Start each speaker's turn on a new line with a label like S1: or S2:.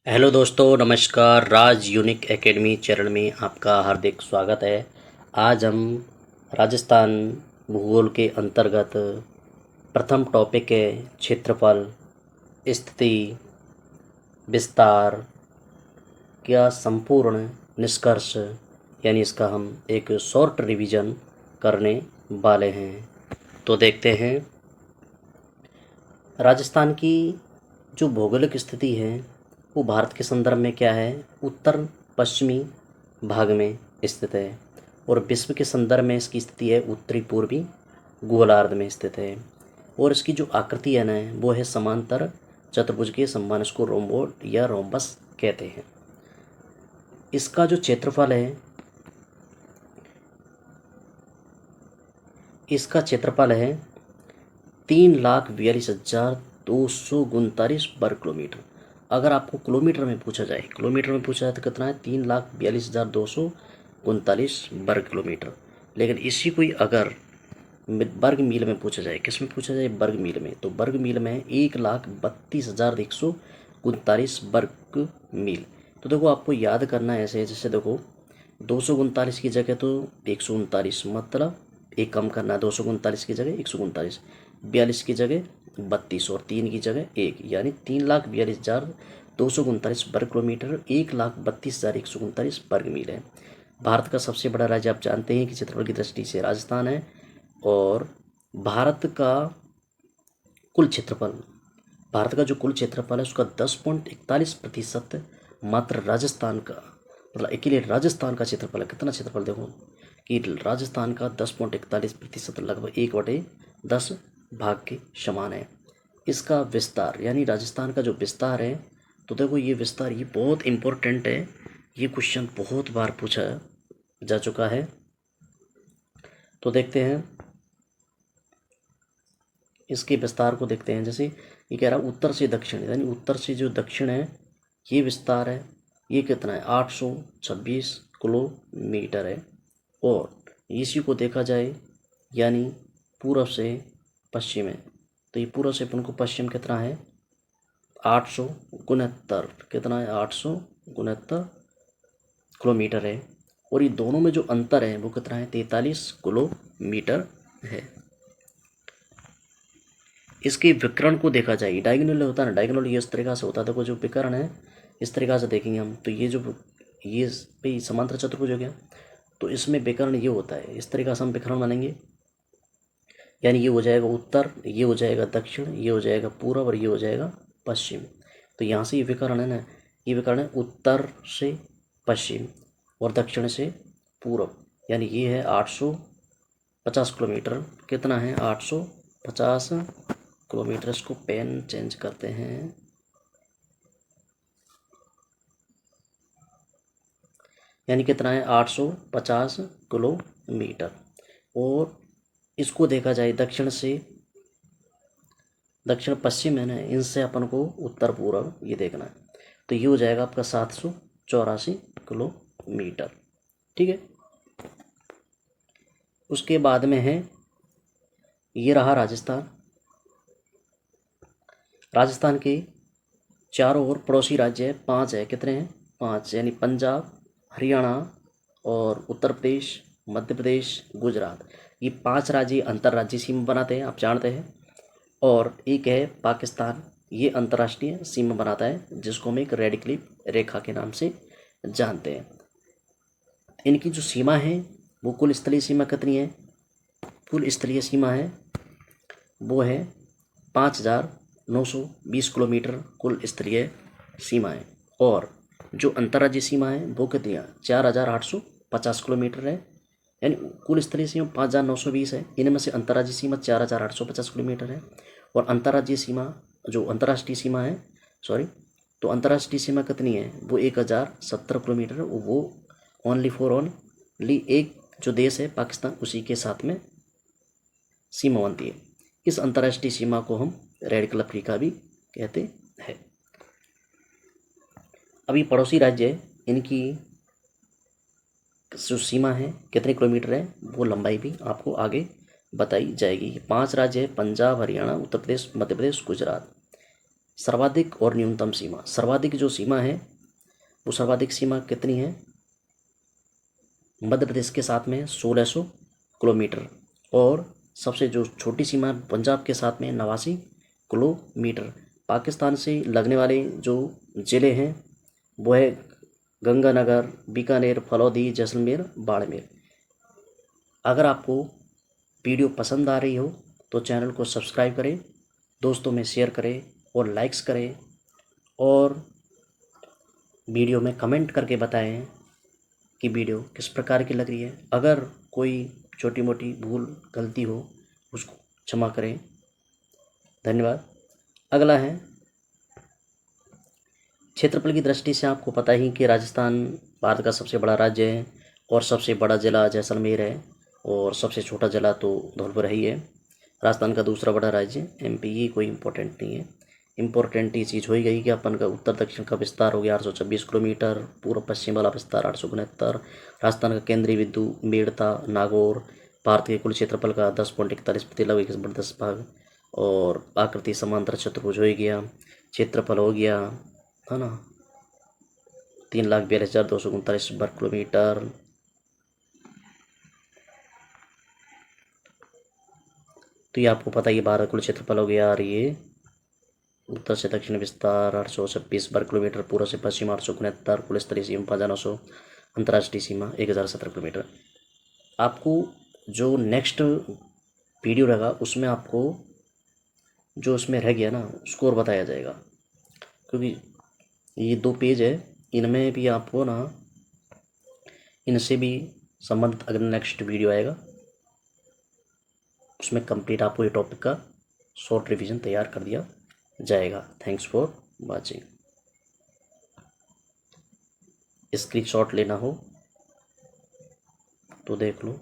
S1: Hello दोस्तों, नमस्कार। राज unique academy channel में आपका हार्दिक स्वागत है। आज हम राजस्थान भूगोल के अंतर्गत प्रथम टॉपिक है क्षेत्रफल, स्थिति, विस्तार का संपूर्ण निष्कर्ष, यानी इसका हम एक शॉर्ट रिवीजन करने वाले हैं। तो देखते हैं राजस्थान की जो भौगोलिक स्थिति है वो भारत के संदर्भ में क्या है, उत्तर पश्चिमी भाग में स्थित है और विश्व के संदर्भ में इसकी स्थिति है उत्तरी पूर्वी गोलार्ध में स्थित है। और इसकी जो आकृति है ना वो है समांतर चतुर्भुज के समान, इसको रोम्बोड या रोम्बस कहते हैं। इसका जो क्षेत्रफल है, इसका क्षेत्रफल है 3,42,239 वर्ग किलोमीटर। अगर आपको किलोमीटर में पूछा जाए, तो कितना है, 3,42,239 वर्ग किलोमीटर। लेकिन इसी को ही अगर वर्ग मील में पूछा जाए, किस में पूछा जाए, वर्ग मील में, तो वर्ग मील में 1,32,139 वर्ग मील। तो देखो आपको याद करना है ऐसे, जैसे देखो 239 की जगह तो 139, मतलब एक कम करना है, 239 की जगह 139, 42 की जगह 32 और 3 की जगह 1, यानी 3,42,239 वर्ग किलोमीटर 1,32,139 वर्ग मील है। भारत का सबसे बड़ा राज्य आप जानते हैं कि क्षेत्रफल की दृष्टि से राजस्थान है। और भारत का कुल क्षेत्रफल, भारत का जो कुल क्षेत्रफल है उसका 10.41% मात्र राजस्थान का, मतलब अकेले राजस्थान का क्षेत्रफल है। कितना क्षेत्रफल देखो कि राजस्थान का 10.41%, लगभग 1/10 भाग के समान है। इसका विस्तार, यानी राजस्थान का जो विस्तार है, तो देखो ये विस्तार ये बहुत इम्पोर्टेंट है। ये क्वेश्चन बहुत बार पूछा जा चुका है। तो देखते हैं इसके विस्तार को, देखते हैं। जैसे ये कह रहा है उत्तर से दक्षिण, यानी उत्तर से जो दक्षिण है ये विस्तार है, ये कितना है, 826 किलोमीटर है। और इसी को देखा जाए यानी पूर्व से पश्चिम है, तो ये पूर्व से अपन को पश्चिम कितना है, 869, कितना है, 869 किलोमीटर है। और ये दोनों में जो अंतर है वो कितना है, 43 किलोमीटर है। इसके विकर्ण को देखा जाए, डायगोनल होता है ना, डायगोनल ये इस तरीक़ा से होता है। देखो जो विकर्ण है इस तरीक़ा से देखेंगे हम, तो ये जो ये पे समांतर चतुर्भुज हो गया, तो इसमें विकर्ण ये होता है, इस तरीक़ा से हम विकर्ण बनेंगे, यानी ये हो जाएगा उत्तर, ये हो जाएगा दक्षिण, ये हो जाएगा पूर्व और ये हो जाएगा पश्चिम। तो यहाँ से ये विकर्ण है ना, ये विकर्ण है उत्तर से पश्चिम और दक्षिण से पूर्व, यानी ये है 850 किलोमीटर। कितना है, 850 किलोमीटर। इसको पेन चेंज करते हैं, यानी कितना है, 850 किलोमीटर। और इसको देखा जाए दक्षिण से, दक्षिण पश्चिम है ना, इनसे अपन को उत्तर पूर्व ये देखना है, तो ये हो जाएगा आपका 784 किलोमीटर। ठीक है। उसके बाद में है, ये रहा राजस्थान। राजस्थान के चारों ओर पड़ोसी राज्य है, 5 है, कितने हैं, 5, यानी पंजाब, हरियाणा और उत्तर प्रदेश, मध्य प्रदेश, गुजरात। ये 5 राज्य अंतर्राज्यीय सीमा बनाते हैं, आप जानते हैं। और एक है पाकिस्तान, ये अंतर्राष्ट्रीय सीमा बनाता है, जिसको हम एक रेड क्लिफ रेखा के नाम से जानते हैं। इनकी जो सीमा है वो कुल स्थलीय सीमा कितनी है, कुल स्थलीय सीमा है वो है 5,920 किलोमीटर कुल स्थलीय सीमा है। और जो अंतर्राज्यीय सीमा है वो कितनी है, 4,850 किलोमीटर है, यानी कुल स्थलीय सीमा 5,920 है, इनमें से अंतर्राज्यीय सीमा 4,850 किलोमीटर है। और अंतर्राज्यीय सीमा, जो अंतर्राष्ट्रीय सीमा है, सॉरी, तो अंतर्राष्ट्रीय सीमा कितनी है, वो 1,070 किलोमीटर है। वो ओनली फॉर ओनली एक जो देश है पाकिस्तान, उसी के साथ में सीमा बनती है। इस अंतर्राष्ट्रीय सीमा को हम रेड क्लिफ रेखा भी कहते हैं। अभी पड़ोसी राज्य है, इनकी जो सीमा है कितने किलोमीटर है, वो लंबाई भी आपको आगे बताई जाएगी। 5 राज्य है, पंजाब, हरियाणा, उत्तर प्रदेश, मध्य प्रदेश, गुजरात। सर्वाधिक और न्यूनतम सीमा। सर्वाधिक जो सीमा है वो सर्वाधिक सीमा कितनी है? मध्य प्रदेश के साथ में 1600 किलोमीटर, और सबसे जो छोटी सीमा है पंजाब के साथ में 89 किलोमीटर। पाकिस्तान से लगने वाले जो ज़िले हैं वो है गंगानगर, बीकानेर, फलौदी, जैसलमेर, बाड़मेर। अगर आपको वीडियो पसंद आ रही हो तो चैनल को सब्सक्राइब करें, दोस्तों में शेयर करें और लाइक्स करें, और वीडियो में कमेंट करके बताएं कि वीडियो किस प्रकार की लग रही है। अगर कोई छोटी मोटी भूल गलती हो उसको क्षमा करें। धन्यवाद। अगला है क्षेत्रफल की दृष्टि से आपको पता ही कि राजस्थान भारत का सबसे बड़ा राज्य है, और सबसे बड़ा ज़िला जैसलमेर है, और सबसे छोटा ज़िला तो धौलपुर ही है। राजस्थान का दूसरा बड़ा राज्य एमपी, ये कोई इम्पोर्टेंट नहीं है। इम्पोर्टेंट ये चीज़ हो ही गई कि अपन का उत्तर दक्षिण का विस्तार हो गया 826 किलोमीटर, पूर्व पश्चिम वाला विस्तार 869। राजस्थान का केंद्रीय बिंदु मेड़ता नागौर भारत के कुल क्षेत्रफल का 10.41% लगभग 1/10 भाग, और आकृति समांतर चतुर्भुज हो ही गया। क्षेत्रफल हो गया है ना 3,42,239 वर्ग किलोमीटर। तो ये आपको पता ही है भारत कुल क्षेत्रफल हो गया। और ये उत्तर से दक्षिण विस्तार 826 वर्ग किलोमीटर, पूर्व से पश्चिम 869, कुल स्तरीय सीमा 5,900, अंतर्राष्ट्रीय सीमा 1,017 किलोमीटर। आपको जो नेक्स्ट वीडियो रहेगा उसमें आपको जो उसमें रह गया ना स्कोर बताया जाएगा, क्योंकि ये 2 पेज है, इनमें भी आपको ना इनसे भी संबंधित अगर नेक्स्ट वीडियो आएगा उसमें कंप्लीट आपको ये टॉपिक का शॉर्ट रिवीजन तैयार कर दिया जाएगा। Thanks for watching. स्क्रीनशॉट लेना हो तो देख लो।